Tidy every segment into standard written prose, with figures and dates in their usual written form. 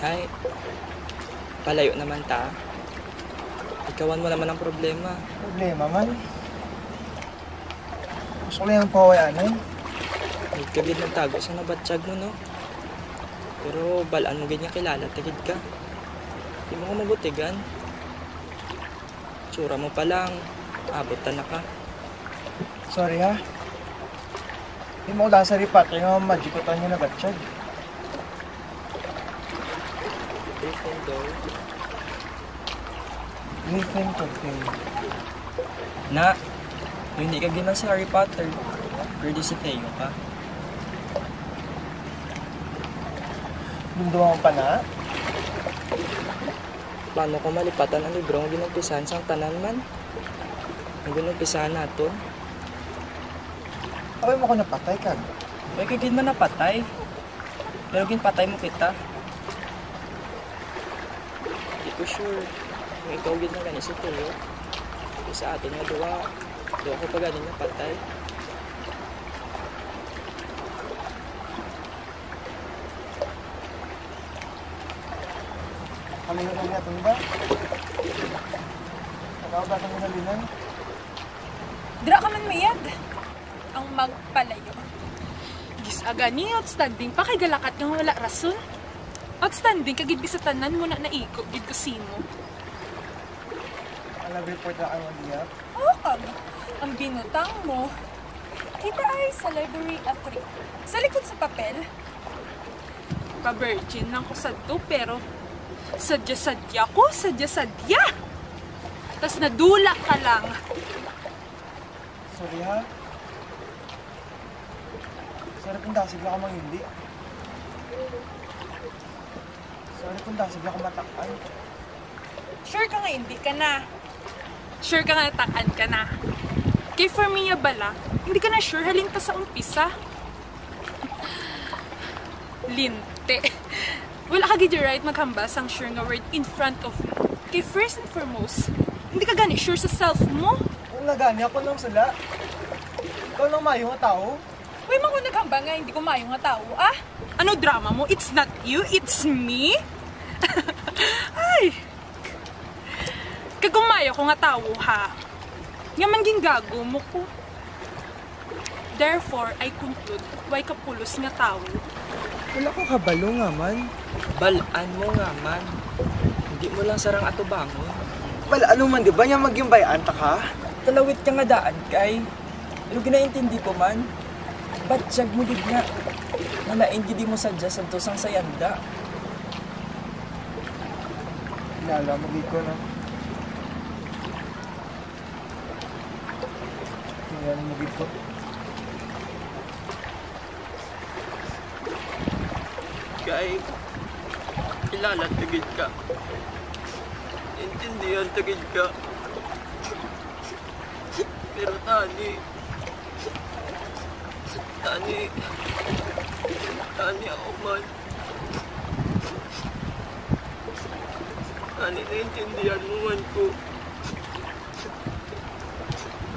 Ay, palayo naman ta. Ikawan mo naman ang problema. Problema man. Gusto ko lang yung pawayaan eh. May kabid ng tago sa nabatsyag mo, no? Pero balaan mo ganyan kilala, tigid ka. Di mo ko mabutigan. Tsura mo pa lang, abot na ka. Sorry ha. Hindi mo ko dahil sa ripat, kaya magikotan niya na batsyag. Different though. Different okay. Na, hindi ka gina sa Harry Potter. Pwede si Theo ka. Dumduman mo pa na? Plano ko malipatan ang libro ang ginumpisahan sang tanan man. Ang ginumpisahan nato. Away mo ko napatay ka. May kagin man napatay. Pero ginpatay mo kita. Di ko sure kung ikaw gid na gani si Theo. Sa atin nga duwa ko pa ganin napatay. Kalimutan niya ito ba? Nakaugat ang nalinan. Dira ka man mayad. Ang magpalayo. Gisagani, outstanding pa kay galakat nga wala rason. Outstanding kagid bisatanan mo na naiko gid kusimo. Alam report na kayo niya. Oo kag. Ang binutang mo, kita ay sa library at 3. Sa likod sa papel. Pa-virgin lang ko sa to, pero sadya-sadya ko, sadya-sadya. Tas nadula ka lang. Sorry ha. Sorry kung dasig lang ako mang hindi. Sorry kung dasig lang ako matakpan. Sure ka nga hindi ka na. Sure ka nga takan ka na. Kay for me bala, hindi ka na sure halin pa sa umpisa. Linte. Wala ka gid right maghambas ang sure nga word in front of me. Kay first and foremost, hindi ka gani sure sa self mo. Kung nagani ako lang sala. Ikaw lang mayo nga tao. Uy, man ko naghamba nga, hindi ko mayo nga tao, ah? Ano drama mo? It's not you, it's me? Ay! Kagumayo ko nga tao, ha? Nga man gago mo ko. Therefore, I conclude, why ka pulos nga tao? Wala ko kabalo nga man. Balaan mo nga man. Hindi mo lang sarang ato bangon. Wala ano man, di ba niya magyumbayan ta ka? Talawit ka nga daan kay. Pero ginaintindi ko man. Batsyag mo gid nga. Nalain gid mo sadya sa tosang sayanda. Inala mo gid ko na. Inala mo gid ko. Kay, kilala tagid ka. Intindihan tagid ka. Pero Tani ako man. Tani, naintindihan mo man ko.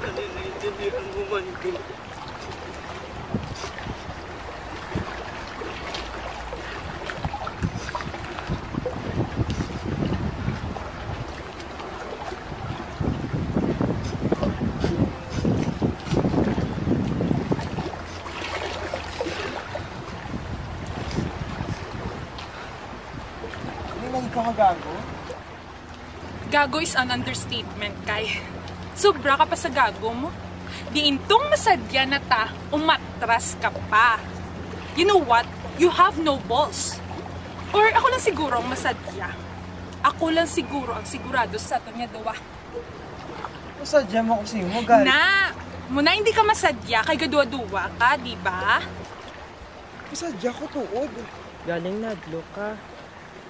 Tani, naintindihan mo man ko. Ikaw gago? Gago is an understatement, kay. Sobra ka pa sa gago mo. Di intong masadya na ta, umatras ka pa. You know what? You have no balls. Or ako lang siguro ang masadya. Ako lang siguro ang sigurado sa ato niya dawa. Masadya mo kasi mo, galing. Na! Muna hindi ka masadya, kay gadwa-duwa ka, di ba? Masadya ko tuod. Galing nadlo ka.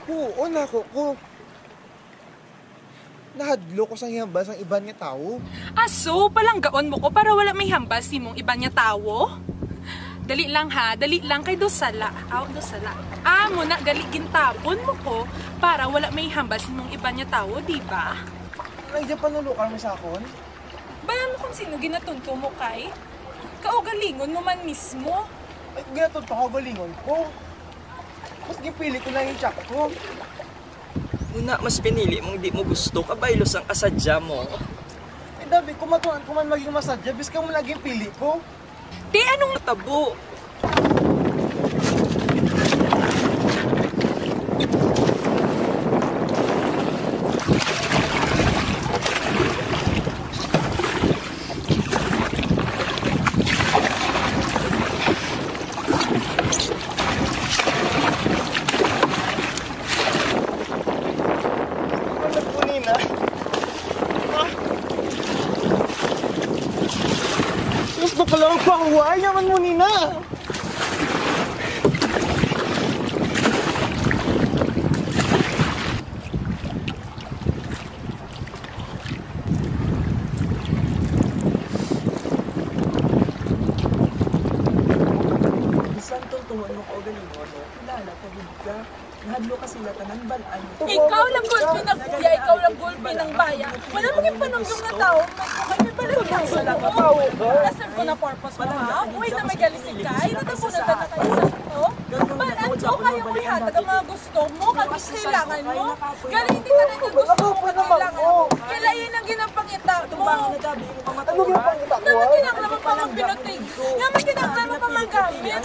Oo, nako ko. Nahadlo ko sa hiyambas ang iba niya tao. Aso, palanggaon mo ko para wala may hambas si mong iba niya tawo? Dali lang ha, dali lang kay dosala. Dosala. Muna, gali gintapon mo ko para wala may hambas si mong iba niya tawo, di ba? Nandiyan panulukan mo sa akon? Bayan mo kung sino ginatunto mo kay? Kaugalingon mo man mismo. Ay, ginatod pa ko galingon ko. Mas gipili ko lang yung tsak ko. Una, mas pinili mong di mo gusto, kabaylos ang kasadya mo. Eh, dabi, kumatuan ko man maging masadya, bis ka mo laging pili ko. Di anong Tabo! Ano po, Nina? Gusto ko lang pahuway naman mo, Nina. Bisan tuntungan mo ko galing mo, no? Kilala ka, gud ka. Nahadlo ka sila tanan balaan. Ikaw lang gulpi ng kuya, ikaw lang gulpi ng baya. Wala mong ipanugyong na tao. May balik lang sa mo. Nasaan ko na purpose mo ha? Uy na may galisig ka. Inatapunan na kayo sa ito. Balaan ko kayo ko ihatag ang mga gusto mo. Kapag kailangan mo. Galing hindi ka na yung gusto mo. Kailangan mo. Kailan yun ang ginapangita mo. Ano yung pangita ko? Naman kinakalaman pa mag pinutig. Naman kinakalaman pa mag gamit.